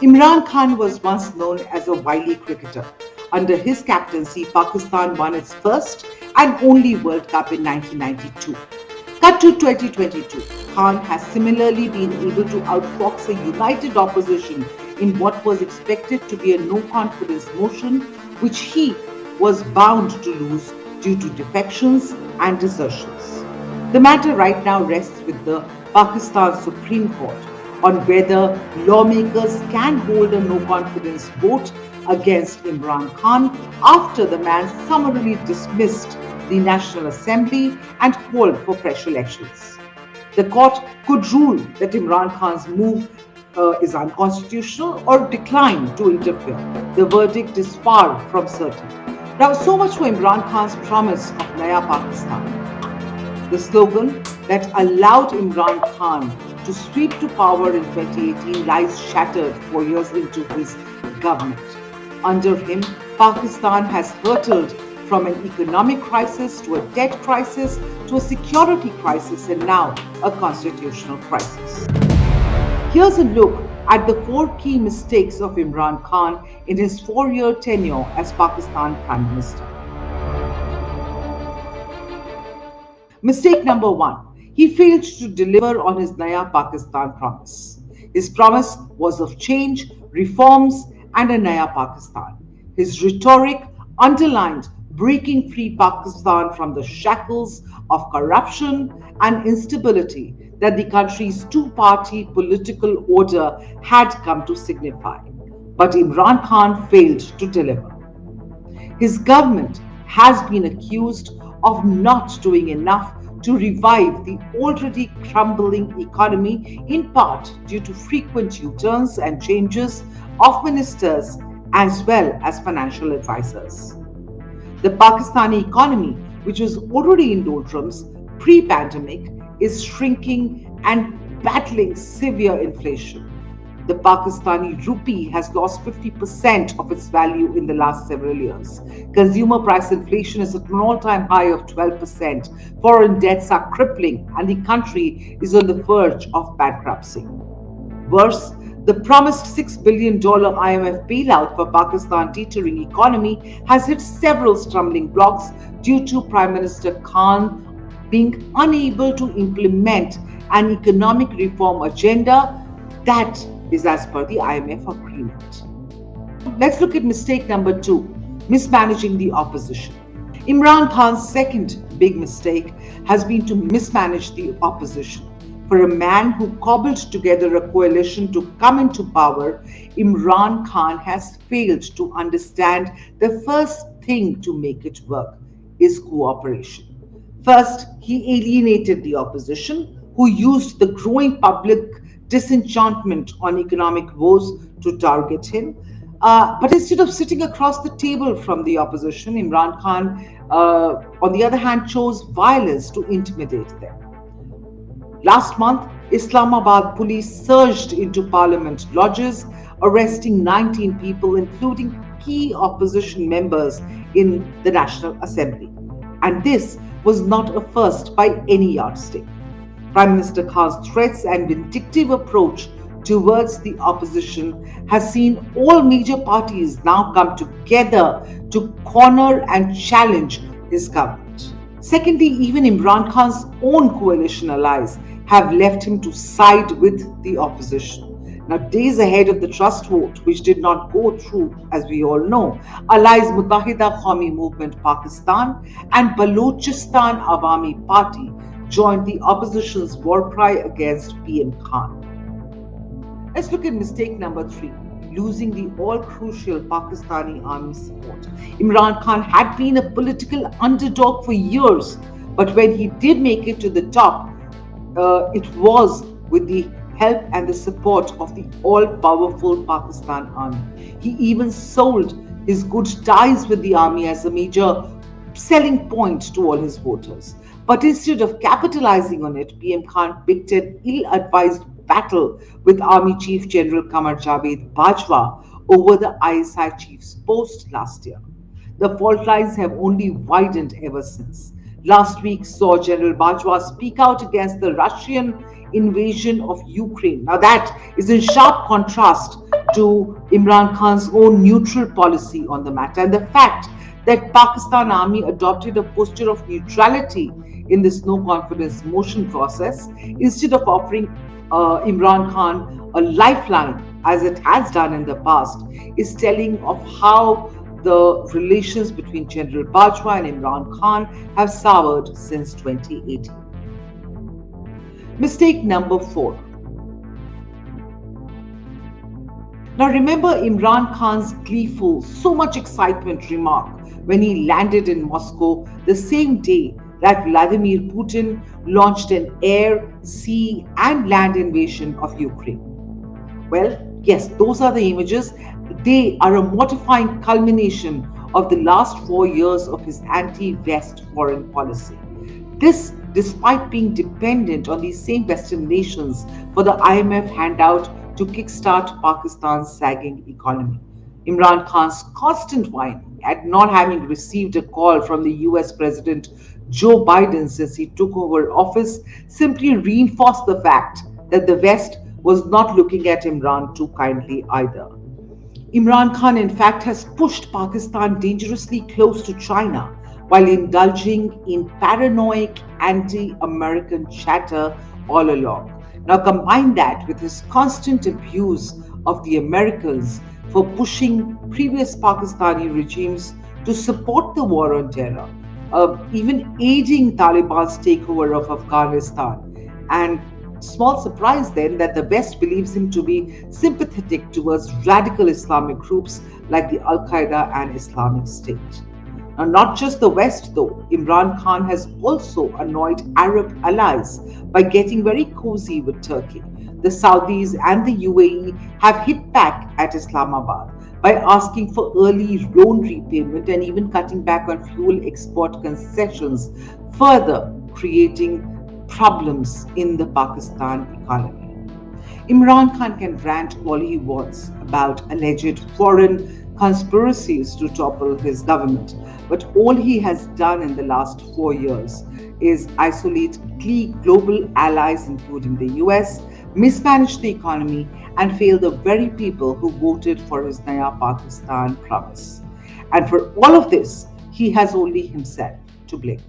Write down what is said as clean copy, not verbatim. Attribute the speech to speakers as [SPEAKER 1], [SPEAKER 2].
[SPEAKER 1] Imran Khan was once known as a wily cricketer. Under his captaincy, Pakistan won its first and only World Cup in 1992. Cut to 2022, Khan has similarly been able to outfox a united opposition in what was expected to be a no-confidence motion, which he was bound to lose due to defections and desertions. The matter right now rests with the Pakistan Supreme Court on whether lawmakers can hold a no-confidence vote against Imran Khan after the man summarily dismissed the National Assembly and called for fresh elections. The court could rule that Imran Khan's move is unconstitutional or decline to interfere. The verdict is far from certain. Now, so much for Imran Khan's promise of Naya Pakistan. The slogan that allowed Imran Khan to sweep to power in 2018 lies shattered 4 years into his government. Under him, Pakistan has hurtled from an economic crisis to a debt crisis to a security crisis and now a constitutional crisis. Here's a look at the 4 key mistakes of Imran Khan in his 4-year tenure as Pakistan Prime Minister. Mistake number 1. He failed to deliver on his Naya Pakistan promise. His promise was of change, reforms, and a Naya Pakistan. His rhetoric underlined breaking free Pakistan from the shackles of corruption and instability that the country's two-party political order had come to signify. But Imran Khan failed to deliver. His government has been accused of not doing enough to revive the already crumbling economy, in part due to frequent U-turns and changes of ministers as well as financial advisors. The Pakistani economy, which was already in doldrums pre-pandemic, is shrinking and battling severe inflation. The Pakistani rupee has lost 50% of its value in the last several years. Consumer price inflation is at an all-time high of 12%. Foreign debts are crippling and the country is on the verge of bankruptcy. Worse, the promised $6 billion IMF bailout for Pakistan's teetering economy has hit several stumbling blocks due to Prime Minister Khan being unable to implement an economic reform agenda that is as per the IMF agreement. Let's look at mistake number 2, mismanaging the opposition. Imran Khan's second big mistake has been to mismanage the opposition. For a man who cobbled together a coalition to come into power, Imran Khan has failed to understand the first thing to make it work is cooperation. First, he alienated the opposition, who used the growing public disenchantment on economic woes to target him. But instead of sitting across the table from the opposition, Imran Khan, on the other hand, chose violence to intimidate them. Last month, Islamabad police surged into Parliament lodges, arresting 19 people, including key opposition members in the National Assembly. And this was not a first by any yardstick. Prime Minister Khan's threats and vindictive approach towards the opposition has seen all major parties now come together to corner and challenge his government. Secondly, even Imran Khan's own coalition allies have left him to side with the opposition. Now, days ahead of the trust vote, which did not go through, as we all know, allies Muttahida Qawmi Movement Pakistan and Balochistan Awami Party joined the opposition's war cry against PM Khan. Let's look at mistake number 3, losing the all-crucial Pakistani army support. Imran Khan had been a political underdog for years, but when he did make it to the top, it was with the help and the support of the all-powerful Pakistan army. He even sold his good ties with the army as a major selling point to all his voters. But instead of capitalizing on it, PM Khan picked an ill-advised battle with Army Chief General Qamar Javed Bajwa over the ISI chief's post last year. The fault lines have only widened ever since. Last week saw General Bajwa speak out against the Russian invasion of Ukraine. Now that is in sharp contrast to Imran Khan's own neutral policy on the matter, and the fact that Pakistan Army adopted a posture of neutrality in this no confidence motion process instead of offering Imran Khan a lifeline as it has done in the past is telling of how the relations between General Bajwa and Imran Khan have soured since 2018. Mistake number 4. Now remember Imran Khan's gleeful, so much excitement remark when he landed in Moscow the same day that Vladimir Putin launched an air, sea, and land invasion of Ukraine. Well, yes, those are the images. They are a mortifying culmination of the last 4 years of his anti-West foreign policy. This despite being dependent on these same Western nations for the IMF handout to kickstart Pakistan's sagging economy. Imran Khan's constant whine at not having received a call from the US President Joe Biden since he took over office simply reinforced the fact that the West was not looking at Imran too kindly either. Imran Khan, in fact, has pushed Pakistan dangerously close to China while indulging in paranoid anti American chatter all along. Now, combine that with his constant abuse of the Americans for pushing previous Pakistani regimes to support the war on terror, even aiding Taliban's takeover of Afghanistan. And small surprise then that the West believes him to be sympathetic towards radical Islamic groups like the Al Qaeda and Islamic State. Now, not just the West though, Imran Khan has also annoyed Arab allies by getting very cozy with Turkey. The Saudis and the UAE have hit back at Islamabad by asking for early loan repayment and even cutting back on fuel export concessions, further creating problems in the Pakistan economy. Imran Khan can rant all he wants about alleged foreign conspiracies to topple his government, but all he has done in the last 4 years is isolate key global allies, including the US, mismanage the economy, and fail the very people who voted for his Naya Pakistan promise. And for all of this, he has only himself to blame.